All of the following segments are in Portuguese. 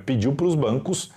pediu para os bancos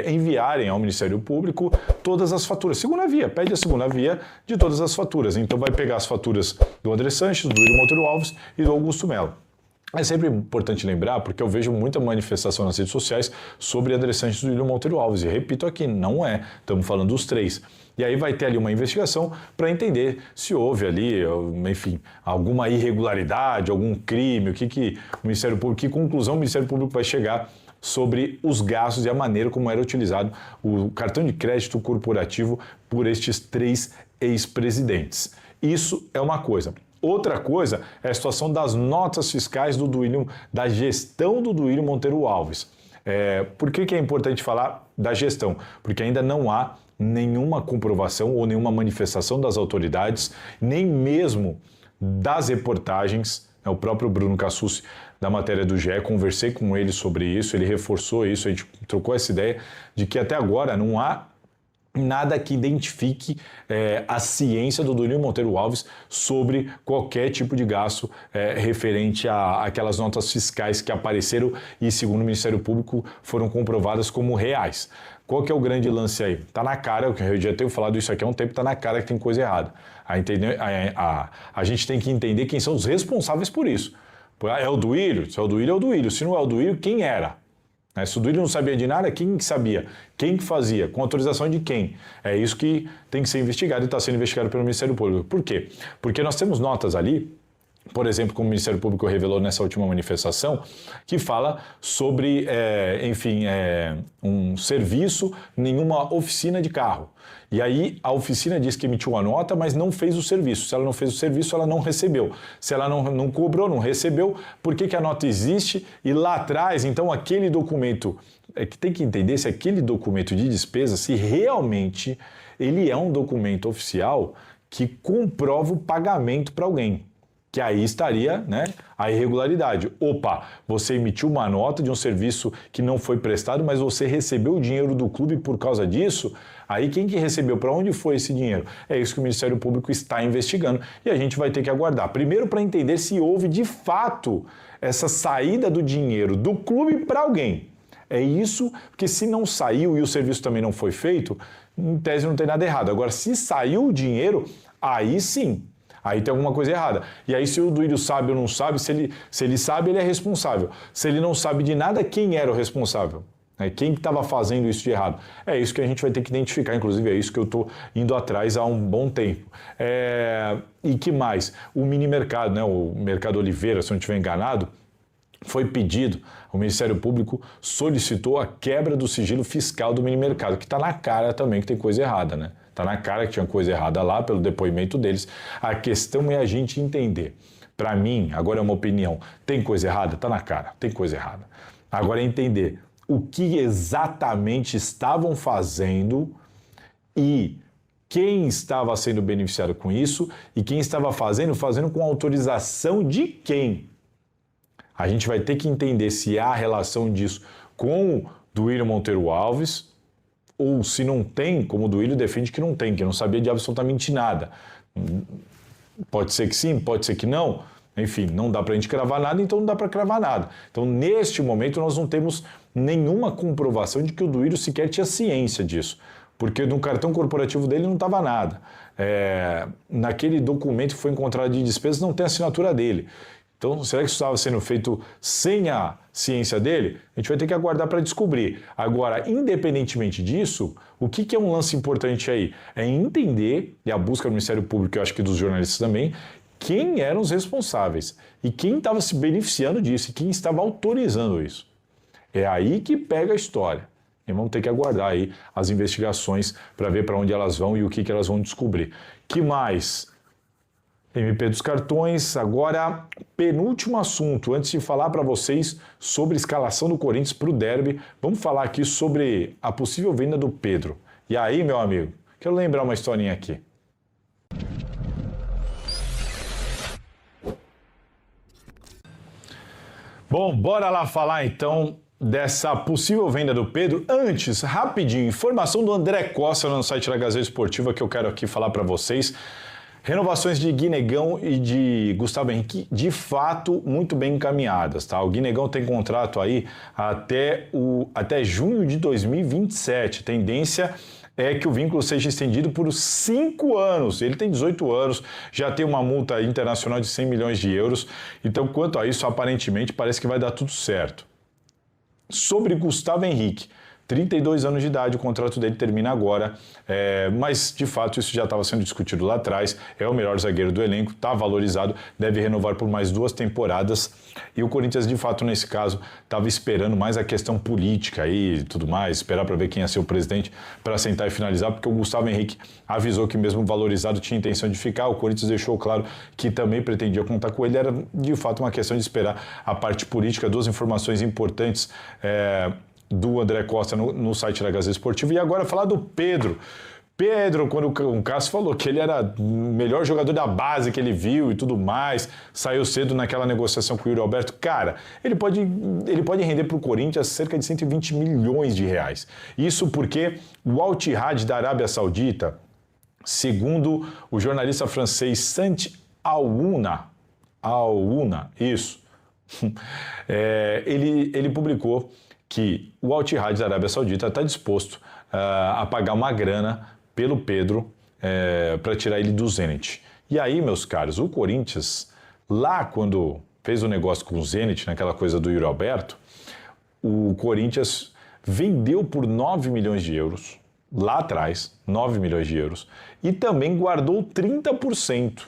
enviarem ao Ministério Público todas as faturas. Segunda via, pede a segunda via de todas as faturas. Então vai pegar as faturas do André Sanches, do Duílio Monteiro Alves e do Augusto Melo. É sempre importante lembrar, porque eu vejo muita manifestação nas redes sociais sobre André Sanches e Duílio Monteiro Alves. E repito aqui, não é. Estamos falando dos três. E aí vai ter ali uma investigação para entender se houve ali, enfim, alguma irregularidade, algum crime, o que o Ministério Público, que conclusão o Ministério Público vai chegar sobre os gastos e a maneira como era utilizado o cartão de crédito corporativo por estes três ex-presidentes. Isso é uma coisa. Outra coisa é a situação das notas fiscais da gestão do Duílio Monteiro Alves. Por que é importante falar da gestão? Porque ainda não há nenhuma comprovação ou nenhuma manifestação das autoridades, nem mesmo das reportagens. O próprio Bruno Cassucci, da matéria do GE, conversei com ele sobre isso, ele reforçou isso, a gente trocou essa ideia de que até agora não há nada que identifique a ciência do Duílio Monteiro Alves sobre qualquer tipo de gasto referente àquelas notas fiscais que apareceram e, segundo o Ministério Público, foram comprovadas como reais. Qual que é o grande lance aí? Tá na cara, eu já tenho falado isso aqui há um tempo, tá na cara que tem coisa errada. A gente tem que entender quem são os responsáveis por isso. É o Duílio? Se é o Duílio, é o Duílio. Se não é o Duílio, quem era? Se o Duílio não sabia de nada, quem que sabia? Quem que fazia? Com autorização de quem? É isso que tem que ser investigado e está sendo investigado pelo Ministério Público. Por quê? Porque nós temos notas ali, por exemplo, como o Ministério Público revelou nessa última manifestação, que fala sobre, um serviço em uma oficina de carro. E aí a oficina diz que emitiu a nota, mas não fez o serviço. Se ela não fez o serviço, ela não recebeu. Se ela não cobrou, não recebeu, por que a nota existe? E lá atrás, então, aquele documento, que tem que entender se aquele documento de despesa, se realmente ele é um documento oficial que comprova o pagamento para alguém. Que aí estaria, a irregularidade. Opa, você emitiu uma nota de um serviço que não foi prestado, mas você recebeu o dinheiro do clube por causa disso. Aí quem que recebeu? Para onde foi esse dinheiro? É isso que o Ministério Público está investigando e a gente vai ter que aguardar. Primeiro, para entender se houve de fato essa saída do dinheiro do clube para alguém. É isso, porque se não saiu e o serviço também não foi feito, em tese não tem nada errado. Agora, se saiu o dinheiro, aí sim. Aí tem alguma coisa errada. E aí se o Duílio sabe ou não sabe, se ele sabe, ele é responsável. Se ele não sabe de nada, quem era o responsável? Quem estava fazendo isso de errado? É isso que a gente vai ter que identificar, inclusive é isso que eu estou indo atrás há um bom tempo. E que mais? O mini mercado, o Mercado Oliveira, se eu não estiver enganado, foi pedido, o Ministério Público solicitou a quebra do sigilo fiscal do mini mercado, que está na cara também que tem coisa errada, Está na cara que tinha coisa errada lá, pelo depoimento deles. A questão é a gente entender. Para mim, agora é uma opinião, tem coisa errada? Está na cara, tem coisa errada. Agora é entender o que exatamente estavam fazendo e quem estava sendo beneficiado com isso e quem estava fazendo com autorização de quem. A gente vai ter que entender se há relação disso com o Duílio Monteiro Alves, ou se não tem, como o Duílio defende que não sabia de absolutamente nada. Pode ser que sim, pode ser que não. Enfim, não dá para a gente cravar nada, então não dá para cravar nada. Então, neste momento, nós não temos nenhuma comprovação de que o Duílio sequer tinha ciência disso, porque no cartão corporativo dele não estava nada. Naquele documento que foi encontrado de despesas não tem a assinatura dele. Então, será que isso estava sendo feito sem a ciência dele? A gente vai ter que aguardar para descobrir. Agora, independentemente disso, o que é um lance importante aí? É entender, e a busca do Ministério Público, eu acho que dos jornalistas também, quem eram os responsáveis e quem estava se beneficiando disso e quem estava autorizando isso. É aí que pega a história. E vamos ter que aguardar aí as investigações para ver para onde elas vão e o que elas vão descobrir. Que mais? MP dos cartões. Agora, penúltimo assunto, antes de falar para vocês sobre a escalação do Corinthians para o derby, vamos falar aqui sobre a possível venda do Pedro. E aí, meu amigo, quero lembrar uma historinha aqui. Bom, bora lá falar então dessa possível venda do Pedro. Antes, rapidinho, informação do André Costa no site da Gazeta Esportiva que eu quero aqui falar para vocês. Renovações de Guinegão e de Gustavo Henrique, de fato, muito bem encaminhadas, tá? O Guinegão tem contrato aí até junho de 2027. A tendência é que o vínculo seja estendido por 5 anos. Ele tem 18 anos, já tem uma multa internacional de 100 milhões de euros. Então, quanto a isso, aparentemente, parece que vai dar tudo certo. Sobre Gustavo Henrique, 32 anos de idade, o contrato dele termina agora, mas de fato isso já estava sendo discutido lá atrás, é o melhor zagueiro do elenco, está valorizado, deve renovar por mais 2 temporadas e o Corinthians de fato nesse caso estava esperando mais a questão política e tudo mais, esperar para ver quem ia ser o presidente para sentar e finalizar, porque o Gustavo Henrique avisou que mesmo valorizado tinha intenção de ficar, o Corinthians deixou claro que também pretendia contar com ele, era de fato uma questão de esperar a parte política. 2 informações importantes do André Costa no site da Gazeta Esportiva. E agora falar do Pedro. Pedro, quando o Cássio falou que ele era o melhor jogador da base que ele viu e tudo mais, saiu cedo naquela negociação com o Yuri Alberto, cara, ele pode render para o Corinthians cerca de 120 milhões de reais. Isso porque o Al Ittihad da Arábia Saudita, segundo o jornalista francês Sant Aouna, isso, ele publicou que o Al Ittihad da Arábia Saudita está disposto a pagar uma grana pelo Pedro para tirar ele do Zenit. E aí, meus caros, o Corinthians, lá quando fez o negócio com o Zenit, naquela coisa do Yuri Alberto, o Corinthians vendeu por 9 milhões de euros, lá atrás, 9 milhões de euros, e também guardou 30%.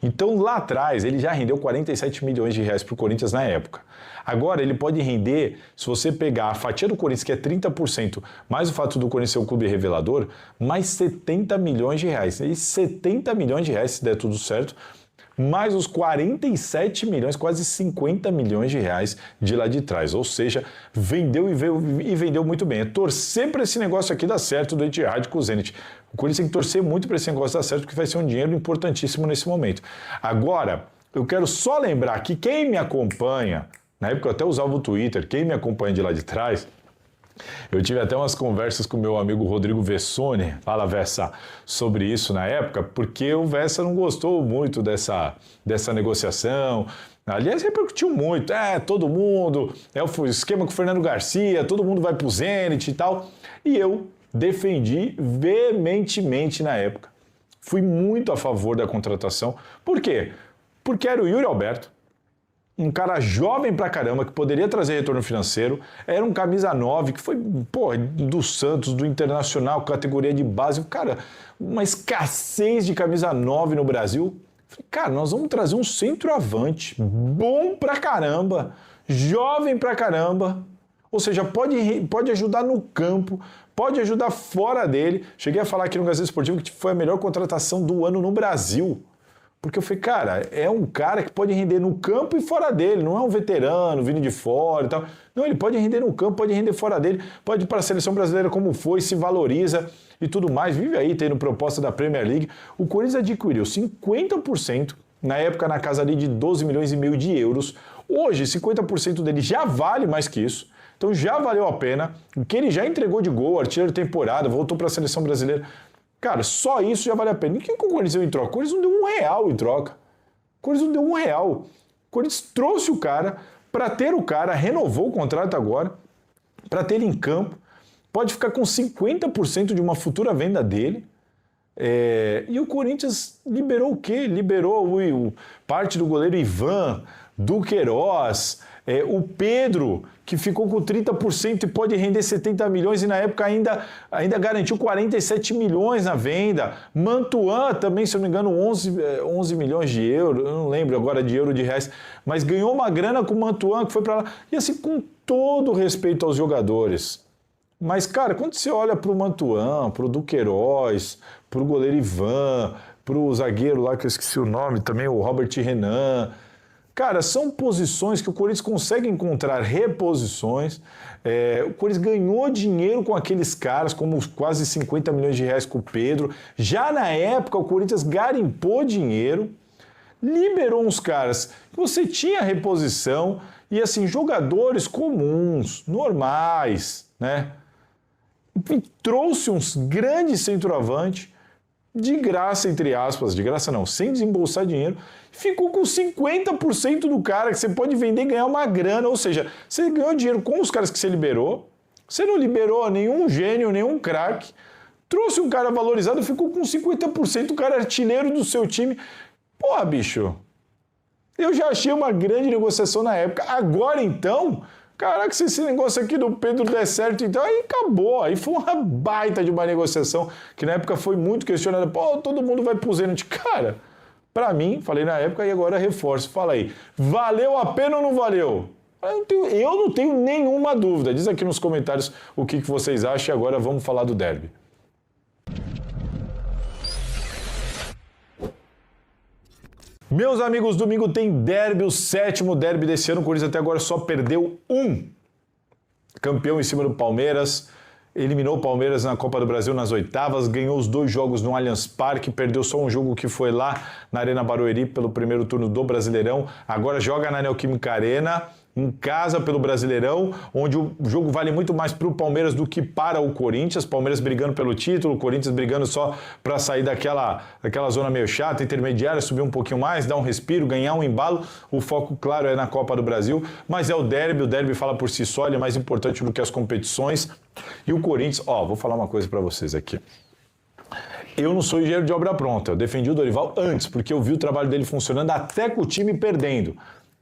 Então, lá atrás, ele já rendeu 47 milhões de reais para o Corinthians na época. Agora, ele pode render, se você pegar a fatia do Corinthians, que é 30%, mais o fato do Corinthians ser um clube revelador, mais 70 milhões de reais. E 70 milhões de reais, se der tudo certo, mais os 47 milhões, quase 50 milhões de reais de lá de trás. Ou seja, vendeu e vendeu muito bem. É torcer para esse negócio aqui dar certo do Ittihad com o Zenit. O Corinthians tem que torcer muito para esse negócio dar certo, porque vai ser um dinheiro importantíssimo nesse momento. Agora, eu quero só lembrar que quem me acompanha, na época eu até usava o Twitter, quem me acompanha de lá de trás, eu tive até umas conversas com o meu amigo Rodrigo Vessone, fala Vessa, sobre isso na época, porque o Vessa não gostou muito dessa negociação. Aliás, repercutiu muito, todo mundo, o esquema com o Fernando Garcia, todo mundo vai pro Zenit e tal. E eu defendi veementemente na época. Fui muito a favor da contratação. Por quê? Porque era o Yuri Alberto, um cara jovem pra caramba, que poderia trazer retorno financeiro, era um camisa 9, que foi, do Santos, do Internacional, categoria de base, cara, uma escassez de camisa 9 no Brasil. Falei, cara, nós vamos trazer um centroavante, bom pra caramba, jovem pra caramba, ou seja, pode ajudar no campo, pode ajudar fora dele. Cheguei a falar aqui no Gazeta Esportiva que foi a melhor contratação do ano no Brasil. Porque eu falei, cara, é um cara que pode render no campo e fora dele, não é um veterano vindo de fora e tal. Não, ele pode render no campo, pode render fora dele, pode ir para a seleção brasileira como foi, se valoriza e tudo mais. Vive aí tendo proposta da Premier League. O Corinthians adquiriu 50%, na época na casa ali de 12 milhões e meio de euros. Hoje, 50% dele já vale mais que isso. Então já valeu a pena. O que ele já entregou de gol, artilheiro de temporada, voltou para a seleção brasileira. Cara, só isso já vale a pena. E o que o Corinthians deu em troca? O Corinthians não deu R$1 em troca. O Corinthians não deu R$1. O Corinthians trouxe o cara para ter o cara, renovou o contrato agora, para ter ele em campo. Pode ficar com 50% de uma futura venda dele. E o Corinthians liberou o quê? Liberou parte do goleiro Ivan, do Queiroz, o Pedro, que ficou com 30% e pode render 70 milhões e na época ainda garantiu 47 milhões na venda. Mantuan também, se eu não me engano, 11 milhões de euros, eu não lembro agora de euro, de reais, mas ganhou uma grana com o Mantuan que foi para lá. E assim, com todo respeito aos jogadores. Mas, cara, quando você olha para o Mantuan, para o Duqueiroz, para o goleiro Ivan, para o zagueiro lá que eu esqueci o nome também, o Robert Renan, cara, são posições que o Corinthians consegue encontrar reposições. O Corinthians ganhou dinheiro com aqueles caras, como quase 50 milhões de reais com o Pedro. Já na época, o Corinthians garimpou dinheiro, liberou uns caras que você tinha reposição e, assim, jogadores comuns, normais, né? E trouxe uns grandes centroavantes de graça, entre aspas, de graça não, sem desembolsar dinheiro, ficou com 50% do cara que você pode vender e ganhar uma grana, ou seja, você ganhou dinheiro com os caras que você liberou, você não liberou nenhum gênio, nenhum craque, trouxe um cara valorizado, ficou com 50%, o cara artilheiro do seu time. Porra, bicho, eu já achei uma grande negociação na época, agora então... Caraca, se esse negócio aqui do Pedro der certo, então aí acabou. Aí foi uma baita de uma negociação que na época foi muito questionada. Pô, todo mundo vai pro Zenit. Cara, pra mim, falei na época e agora reforço. Fala aí, valeu a pena ou não valeu? Eu não tenho nenhuma dúvida. Diz aqui nos comentários o que vocês acham e agora vamos falar do derby. Meus amigos, domingo tem derby, o 7º derby desse ano. O Corinthians até agora só perdeu um campeão em cima do Palmeiras. Eliminou o Palmeiras na Copa do Brasil nas oitavas, ganhou os 2 jogos no Allianz Parque, perdeu só um jogo que foi lá na Arena Barueri pelo primeiro turno do Brasileirão. Agora joga na Neoquímica Arena, em casa pelo Brasileirão, onde o jogo vale muito mais para o Palmeiras do que para o Corinthians. Palmeiras brigando pelo título, o Corinthians brigando só para sair daquela zona meio chata, intermediária, subir um pouquinho mais, dar um respiro, ganhar um embalo. O foco, claro, é na Copa do Brasil, mas é o derby fala por si só, ele é mais importante do que as competições. E o Corinthians, vou falar uma coisa para vocês aqui. Eu não sou engenheiro de obra pronta, eu defendi o Dorival antes, porque eu vi o trabalho dele funcionando até com o time perdendo.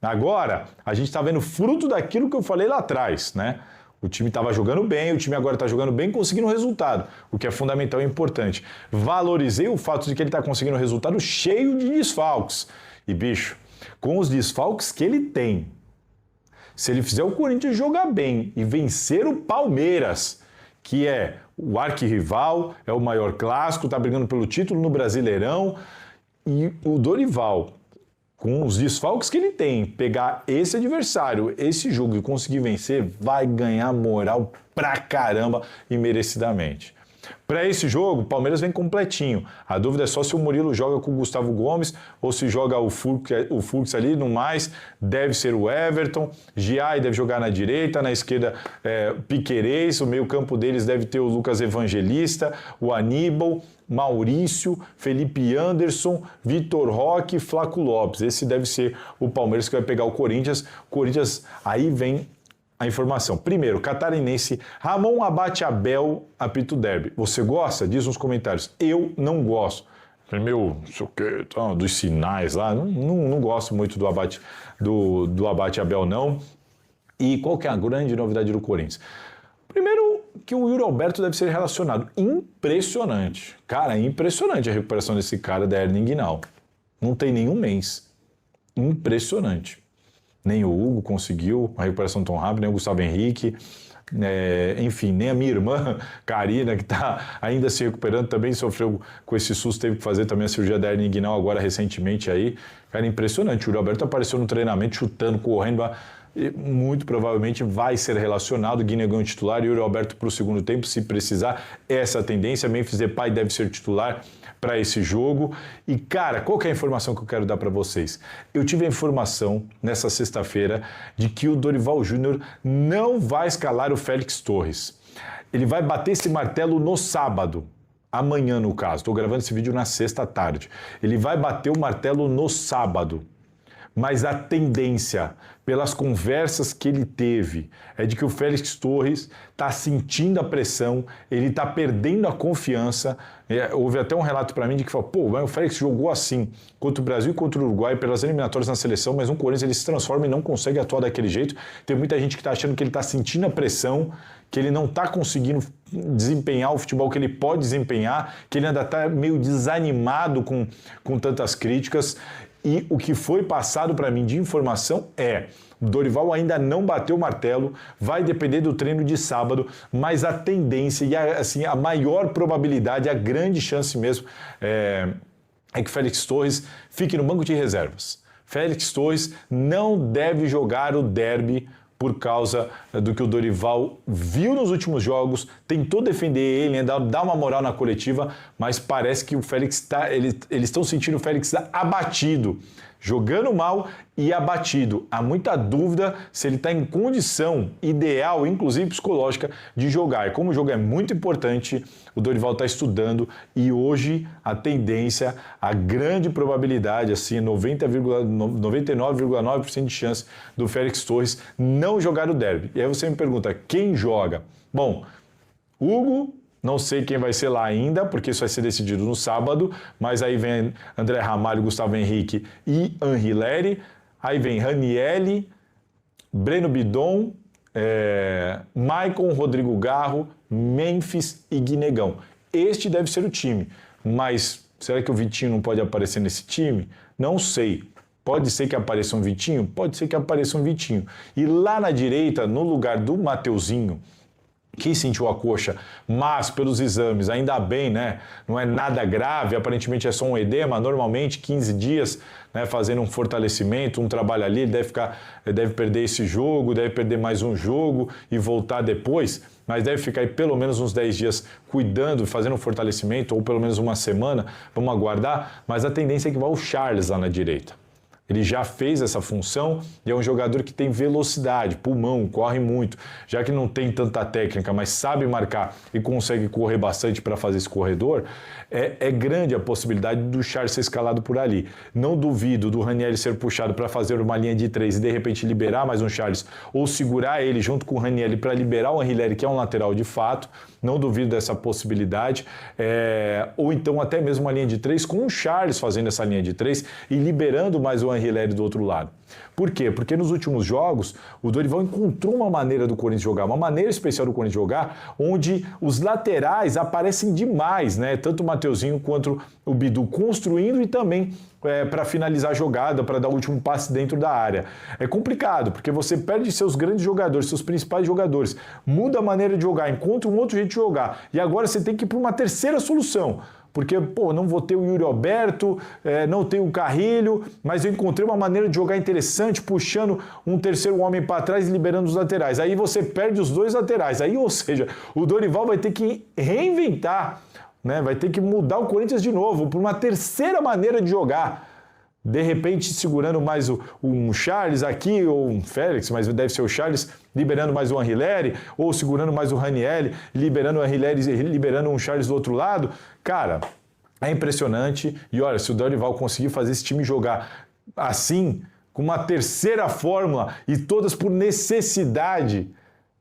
Agora, a gente está vendo fruto daquilo que eu falei lá atrás, né? O time estava jogando bem, o time agora está jogando bem, conseguindo resultado, o que é fundamental e importante. Valorizei o fato de que ele está conseguindo resultado cheio de desfalques. E, bicho, com os desfalques que ele tem, se ele fizer o Corinthians jogar bem e vencer o Palmeiras, que é o arquirrival, é o maior clássico, está brigando pelo título no Brasileirão, e o Dorival, com os desfalques que ele tem, pegar esse adversário, esse jogo e conseguir vencer, vai ganhar moral pra caramba e merecidamente. Para esse jogo, o Palmeiras vem completinho. A dúvida é só se o Murilo joga com o Gustavo Gomes ou se joga o Fux ali. No mais, deve ser o Everton. Giai deve jogar na direita, na esquerda Piquerez. O meio campo deles deve ter o Lucas Evangelista, o Aníbal, Maurício, Felipe Anderson, Vitor Roque e Flaco Lopes. Esse deve ser o Palmeiras que vai pegar o Corinthians. Corinthians, aí vem a informação. Primeiro, catarinense Ramon Abate Abel apita o derby. Você gosta? Diz nos comentários. Eu não gosto. Meu, não sei o quê, dos sinais lá. Não gosto muito do Abate Abel, não. E qual que é a grande novidade do Corinthians? Primeiro, que o Yuri Alberto deve ser relacionado. Impressionante. Cara, impressionante a recuperação desse cara da hernia inguinal. Não tem nenhum mês. Impressionante. Nem o Hugo conseguiu a recuperação tão rápida, nem o Gustavo Henrique, enfim, nem a minha irmã, Karina, que está ainda se recuperando, também sofreu com esse susto, teve que fazer também a cirurgia da hernia inguinal agora recentemente aí. Cara, impressionante. O Yuri Alberto apareceu no treinamento, chutando, correndo, muito provavelmente vai ser relacionado. Guiné ganhou titular e o Yuri Alberto para o segundo tempo, se precisar, essa é a tendência. Memphis Depay deve ser titular para esse jogo. E, cara, qual que é a informação que eu quero dar para vocês? Eu tive a informação nessa sexta-feira de que o Dorival Júnior não vai escalar o Félix Torres. Ele vai bater esse martelo no sábado. Amanhã, no caso. Estou gravando esse vídeo na sexta tarde. Ele vai bater o martelo no sábado. Mas a tendência, pelas conversas que ele teve, é de que o Félix Torres está sentindo a pressão, ele está perdendo a confiança. Houve até um relato para mim de que falou, o Félix jogou assim contra o Brasil e contra o Uruguai pelas eliminatórias na seleção, mas no Corinthians ele se transforma e não consegue atuar daquele jeito. Tem muita gente que está achando que ele está sentindo a pressão, que ele não está conseguindo desempenhar o futebol que ele pode desempenhar, que ele ainda está meio desanimado com tantas críticas. E o que foi passado para mim de informação é: o Dorival ainda não bateu o martelo, vai depender do treino de sábado, mas a tendência e a maior probabilidade, a grande chance mesmo é que Félix Torres fique no banco de reservas. Félix Torres não deve jogar o derby por causa do que o Dorival viu nos últimos jogos, tentou defender ele, dar uma moral na coletiva, mas parece que o Félix eles estão sentindo o Félix abatido. jogando mal e abatido. Há muita dúvida se ele está em condição ideal, inclusive psicológica, de jogar. E como o jogo é muito importante, o Dorival está estudando e hoje a tendência, a grande probabilidade, assim, 99,9% de chance do Félix Torres não jogar o derby. E aí você me pergunta, quem joga? Bom, Hugo, não sei quem vai ser lá ainda, porque isso vai ser decidido no sábado, mas aí vem André Ramalho, Gustavo Henrique e Henri Leri, aí vem Ranieri, Breno Bidon, Maicon, Rodrigo Garro, Memphis e Guinegão. Este deve ser o time, mas será que o Vitinho não pode aparecer nesse time? Não sei. Pode ser que apareça um Vitinho? Pode ser que apareça um Vitinho. E lá na direita, no lugar do Mateuzinho, que sentiu a coxa, mas pelos exames, ainda bem, né? Não é nada grave, aparentemente é só um edema, normalmente 15 dias, né, fazendo um fortalecimento, um trabalho ali, ele deve perder esse jogo, deve perder mais um jogo e voltar depois, mas deve ficar aí pelo menos uns 10 dias cuidando, fazendo um fortalecimento, ou pelo menos uma semana, vamos aguardar, mas a tendência é que vá o Charles lá na direita. Ele já fez essa função e é um jogador que tem velocidade, pulmão, corre muito. Já que não tem tanta técnica, mas sabe marcar e consegue correr bastante para fazer esse corredor, é grande a possibilidade do Charles ser escalado por ali. Não duvido do Ranieri ser puxado para fazer uma linha de 3 e de repente liberar mais um Charles ou segurar ele junto com o Ranieri para liberar o Henri Leri, que é um lateral de fato. Não duvido dessa possibilidade. Ou então até mesmo uma linha de 3 com o Charles fazendo essa linha de 3 e liberando mais o Henri Leri do outro lado. Por quê? Porque nos últimos jogos o Dorival encontrou uma maneira do Corinthians jogar, uma maneira especial do Corinthians jogar, onde os laterais aparecem demais, né? Tanto o Mateuzinho quanto o Bidu construindo e também para finalizar a jogada, para dar o último passe dentro da área. É complicado, porque você perde seus grandes jogadores, seus principais jogadores, muda a maneira de jogar, encontra um outro jeito de jogar, e agora você tem que ir para uma terceira solução. Porque, não vou ter o Yuri Alberto, não tenho o Carrilho, mas eu encontrei uma maneira de jogar interessante, puxando um terceiro homem para trás e liberando os laterais. Aí você perde os dois laterais. Aí, ou seja, o Dorival vai ter que reinventar, né? Vai ter que mudar o Corinthians de novo para uma terceira maneira de jogar. De repente, segurando mais um Charles aqui, ou um Félix, mas deve ser o Charles, liberando mais o Henri Leri, ou segurando mais o Ranieri, liberando o Henri Leri e liberando um Charles do outro lado. Cara, é impressionante. E olha, se o Dorival conseguir fazer esse time jogar assim, com uma terceira fórmula, e todas por necessidade,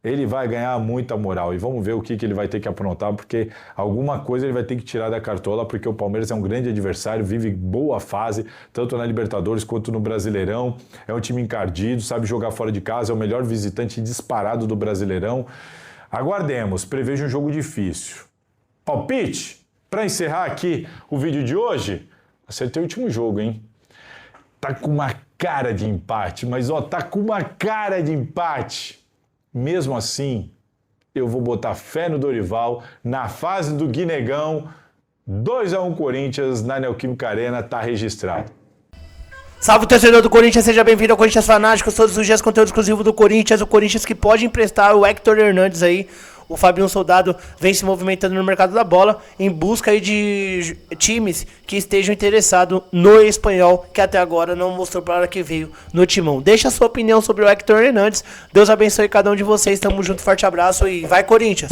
ele vai ganhar muita moral. E vamos ver o que ele vai ter que aprontar, porque alguma coisa ele vai ter que tirar da cartola, porque o Palmeiras é um grande adversário, vive boa fase, tanto na Libertadores quanto no Brasileirão. É um time encardido, sabe jogar fora de casa, é o melhor visitante disparado do Brasileirão. Aguardemos, prevejo um jogo difícil. Palpite? Para encerrar aqui o vídeo de hoje, acertei o último jogo, hein? Tá com uma cara de empate, mas tá com uma cara de empate. Mesmo assim, eu vou botar fé no Dorival, na fase do Guinegão, 2-1 Corinthians, na Neoquímica Arena, tá registrado. Salve, torcedor do Corinthians, seja bem-vindo ao Corinthians Fanáticos, todos os dias conteúdo exclusivo do Corinthians, o Corinthians que pode emprestar o Hector Hernandes aí. O Fabinho Soldado vem se movimentando no mercado da bola em busca aí de times que estejam interessados no espanhol, que até agora não mostrou para a hora que veio no timão. Deixa a sua opinião sobre o Hector Hernandes. Deus abençoe cada um de vocês. Tamo junto, forte abraço e vai Corinthians!